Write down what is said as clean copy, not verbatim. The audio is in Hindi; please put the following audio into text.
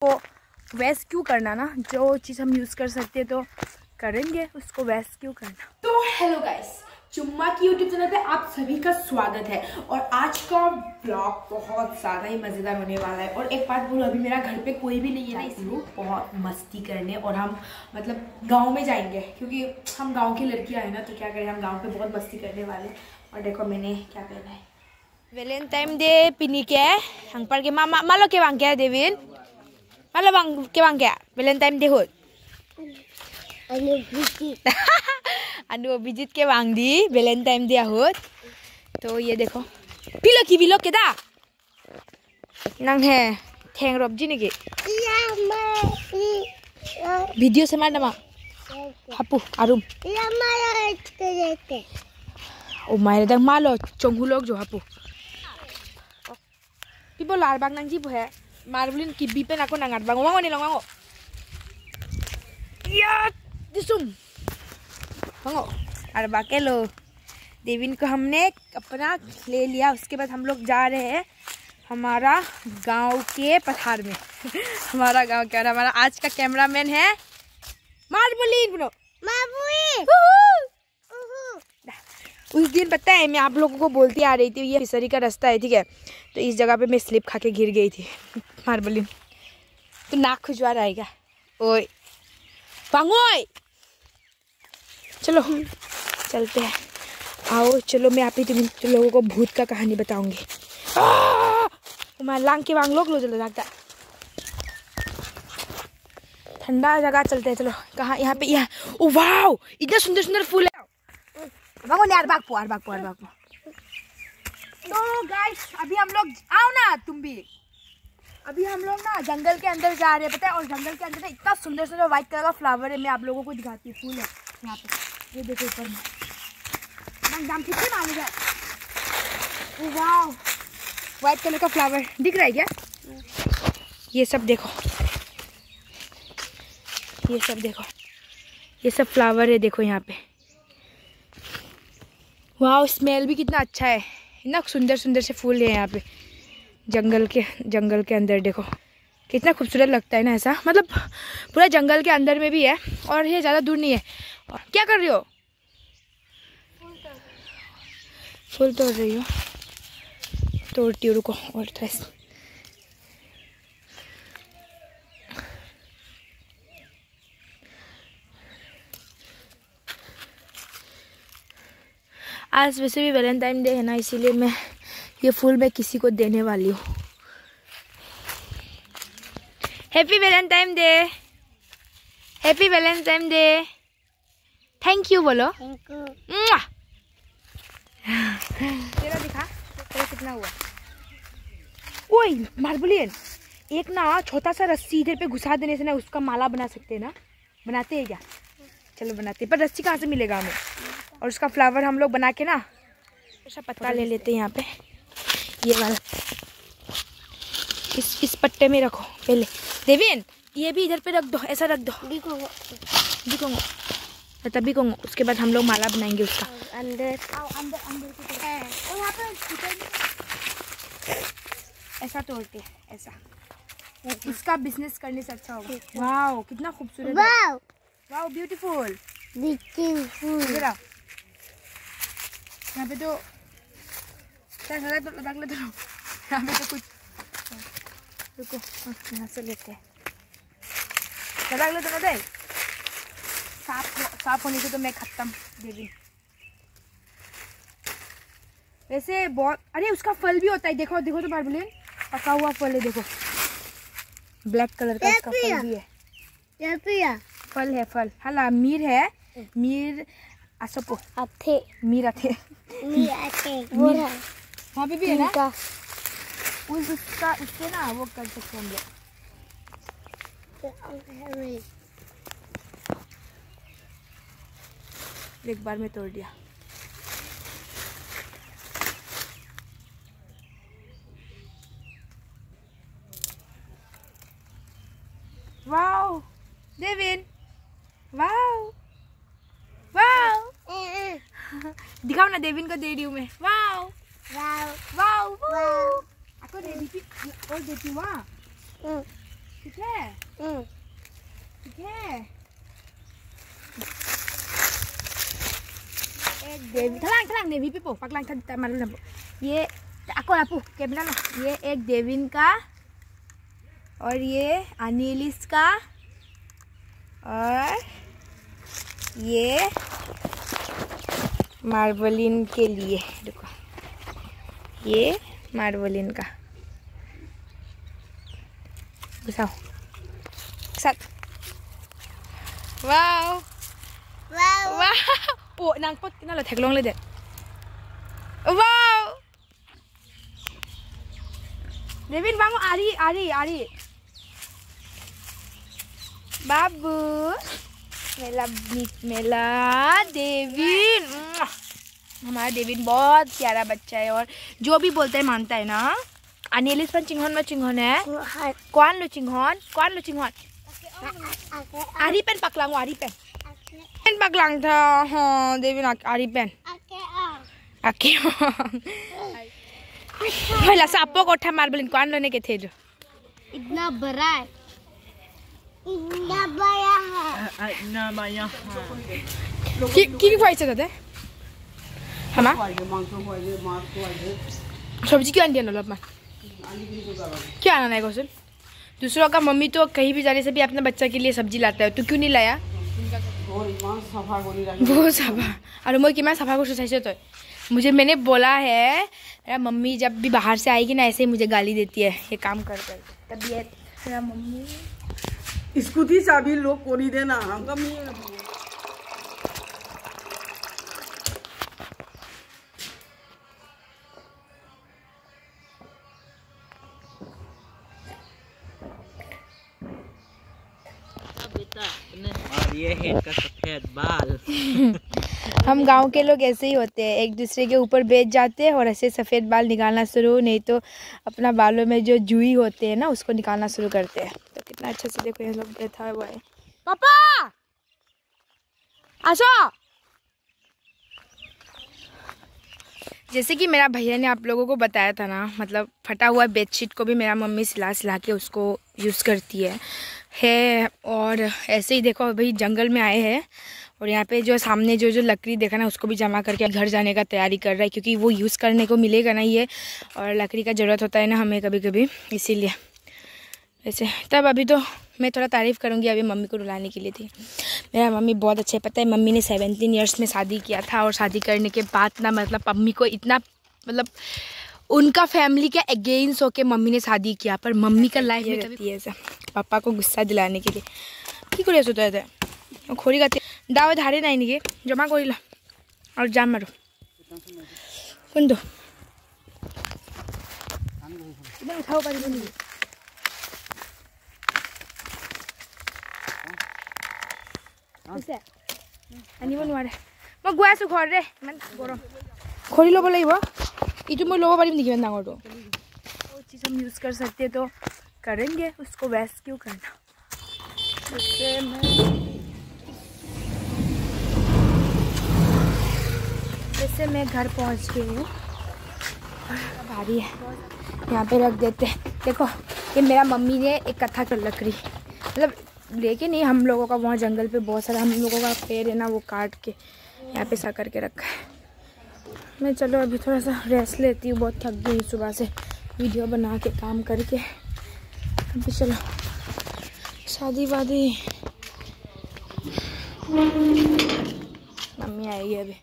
को वेस्ट क्यों करना ना, जो चीज़ हम यूज़ कर सकते हैं तो करेंगे, उसको वेस्ट क्यों करना। तो हेलो गाइस, चुम्मा की यूट्यूब चैनल पे आप सभी का स्वागत है। और आज का ब्लॉग बहुत ज़्यादा ही मज़ेदार होने वाला है। और एक बात बोलो, अभी मेरा घर पे कोई भी नहीं है ना, इसलिए बहुत मस्ती करने और हम मतलब गांव में जाएंगे, क्योंकि हम गांव की लड़कियां हैं ना, तो क्या करें, हम गांव पे बहुत मस्ती करने वाले। और देखो मैंने क्या पहना है, Valentine Day pinike ang parke malo ke bang kya Devin malo bang ke bang kya Valentine Day hut anu bijit ke bang di Valentine Day hut। तो ये देखो पिलो के दा नंग है थेंग रोब जी निके वीडियो से मार दमा हापू आरुम ओ मारे दंग मालो चोंगु लोग जो हापू Pipo larbang nang jibo he marbulin kibi pe nako nangat bang wango ni longango ya disum wango arba के लो। देविन को हमने अपना ले लिया, उसके बाद हम लोग जा रहे हैं हमारा गांव के पठार में हमारा गांव क्या, हमारा आज का कैमरामैन है मार्बुलिन ब्रो उस दिन पता है मैं आप लोगों को बोलती आ रही थी ये फिसरी का रास्ता है, ठीक है, तो इस जगह पे मैं स्लिप खा के गिर गई थी मार्बलिन, तो नाक खुजवा रहेगा। ओए पांगोय चलो चलते हैं, आओ चलो मैं आप ही तुम लोगों को भूत का कहानी बताऊंगी। मैं लांग के वांग लोग लो चलो जाता ठंडा जगह चलते हैं। चलो कहाँ, यहाँ पे यहाँ ओ वाह इतना सुंदर सुंदर फूल है। भागो यार भागो। तो गाइस अभी हम लोग आओ ना तुम भी, अभी हम लोग ना जंगल के अंदर जा रहे हैं, पता है, और जंगल के अंदर ना इतना सुंदर सुंदर व्हाइट कलर का फ्लावर है, मैं आप लोगों को दिखाती हूँ। फूल है यहाँ पे, ये देखो ऊपर में दाम कितने मांगे जाए। वाह व्हाइट कलर का फ्लावर दिख रहा है क्या? ये सब देखो, ये सब फ्लावर है, देखो यहाँ पे। वाह स्मेल भी कितना अच्छा है, इतना सुंदर सुंदर से फूल है यहाँ पे जंगल के अंदर। देखो कितना खूबसूरत लगता है ना, ऐसा मतलब पूरा जंगल के अंदर में भी है और ये ज़्यादा दूर नहीं है। और क्या कर रही हो? फूल तोड़ रही हो? तोड़ती हूँ, रुको और थोड़ा। आज वैसे भी वैलेंटाइन डे है ना, इसीलिए मैं ये फूल मैं किसी को देने वाली हूँ। Happy Valentine day, happy Valentine day, thank you बोलो। तेरा दिखा तेरा कितना हुआ। ओए मार्बलियन, एक ना छोटा सा रस्सी इधर पे घुसा देने से ना उसका माला बना सकते हैं ना, बनाते हैं क्या? चलो बनाते हैं, पर रस्सी कहाँ से मिलेगा हमें? और उसका फ्लावर हम लोग बना के ना ऐसा पत्ता ले लेते हैं यहाँ पे, ये वाला इस पट्टे में रखो पहले। देविन ये भी इधर पे रख दो, ऐसा रख दो, दिखोंगो तभी कहूँगा। उसके बाद हम लोग माला बनाएंगे उसका अंदर ऐसा तोड़ते ऐसा, इसका बिजनेस करने से अच्छा होगा। वाह कितना खूबसूरत, वाह ब्यूटीफुल। यहाँ पे तो यहाँ पे तो कुछ, रुको यहाँ से लेते हैं, लगा लो तो ना दे, साफ होने से तो मैं खत्म देवी। वैसे बहुत, अरे उसका फल भी होता है, देखो तो मार्बलिन पका हुआ फल है, देखो ब्लैक कलर का उसका फल भी है। फल है फल, हला मीर है, मीर असपो आथे मीर आथे वहाँ पे भी है ना, उससे ना वो कर सकते हम लोग। एक बार में तोड़ दिया। वाओ देविन, वाओ दिखाओ ना, देविन को दे रही हूँ मैं। वाओ वाओ वाओ वाओ, आपको दे दी थी और देती हूँ। ठीक है, ठीक है। एक देवी थलांग देवी पे पो पकलांग था मालूम ना। ये आपू कैमरा ना, ये एक देविन का और ये अनिलिस का और ये मार्वलिन के लिए। देखो ये मार्वलिन का घुसाओ साथ। वाव वाव ओ नांगपत किना ला थेगलोंग ले दे। वाव देविन बांगो आरी बाबू मेला देविन। हमारा देविन बहुत प्यारा बच्चा है और जो भी बोलता है मानता है ना। अनिलिस पण चिंघोन में चिंघोन है। कौन लो चिंघोन आरी पेन पकलांगो आरी पेन पकलांग था। हाँ देविन आरी पेन आके पहला सापो कोठा मार्बलिन कौन लेने के थे जो इतना बड़ा है, इतना बड़ा है। की फाइट से थे हमा सब्जी क्यों आंटी लो क्या आना है कौशल? दूसरों का मम्मी तो कहीं भी जाने से भी अपने बच्चा के लिए सब्जी लाता है, तू क्यों नहीं लाया? वो सफा और मैं कि मैं सफा को सोचा तो मुझे मैंने बोला है मेरा मम्मी जब भी बाहर से आएगी ना ऐसे ही मुझे गाली देती है ये काम कर कर। तबीयत मेरा मम्मी स्कूटी चाबी लोग कोनी देना हमका और ये हेड का सफेद बाल। हम गांव के लोग ऐसे ही होते हैं, एक दूसरे के ऊपर बैठ जाते हैं और ऐसे सफ़ेद बाल निकालना शुरू, नहीं तो अपना बालों में जो जुई होते हैं ना उसको निकालना शुरू करते हैं। तो कितना अच्छा से देखो ये लोग बैठा हुआ है। पापा आशा जैसे कि मेरा भैया ने आप लोगों को बताया था ना, मतलब फटा हुआ बेडशीट को भी मेरा मम्मी सिला के उसको यूज़ करती है। और ऐसे ही देखो अभी जंगल में आए हैं और यहाँ पे जो सामने जो लकड़ी देखा ना उसको भी जमा करके घर जाने का तैयारी कर रहा है, क्योंकि वो यूज़ करने को मिलेगा ना ये, और लकड़ी का ज़रूरत होता है ना हमें कभी कभी, इसीलिए वैसे। तब अभी तो मैं थोड़ा तारीफ़ करूँगी, अभी मम्मी को रुलाने के लिए थी। मेरा मम्मी बहुत अच्छे, पता है मम्मी ने 17 ईयर्स में शादी किया था और शादी करने के बाद ना मतलब मम्मी को इतना मतलब उनका फैमिली के अगेंस्ट होके मम्मी ने शादी किया, पर मम्मी का लाइफ में कभी ऐसा पापा को गुस्सा दिलाने के लिए कि करे सोता है खोरी गाते दावे धारे नहीं निके जमा करिला और जाम मारो कौन दो उठाओ पारी बनी ऐसे आनिब নোৱাৰে মই গৈ আছো ঘৰৰে ইমান গৰম খৰি ল'ব লাগিব इतु मैं लोगों पारिम देखिए ना तो वो चीज़ हम यूज़ कर सकते हैं तो करेंगे, उसको वेस्ट क्यों करना। जैसे मैं घर पहुंच गई हूँ, भारी है यहाँ पे रख देते हैं। देखो ये मेरा मम्मी ने एक कथा कर लकड़ी मतलब लेके नहीं, हम लोगों का वहाँ जंगल पे बहुत सारा हम लोगों का पेड़ है ना, वो काट के यहाँ पे सा करके रखा है। मैं चलो अभी थोड़ा सा रेस्ट लेती हूँ, बहुत थक गई सुबह से वीडियो बना के काम करके। अभी चलो शादी वादी मम्मी आएगी अभी।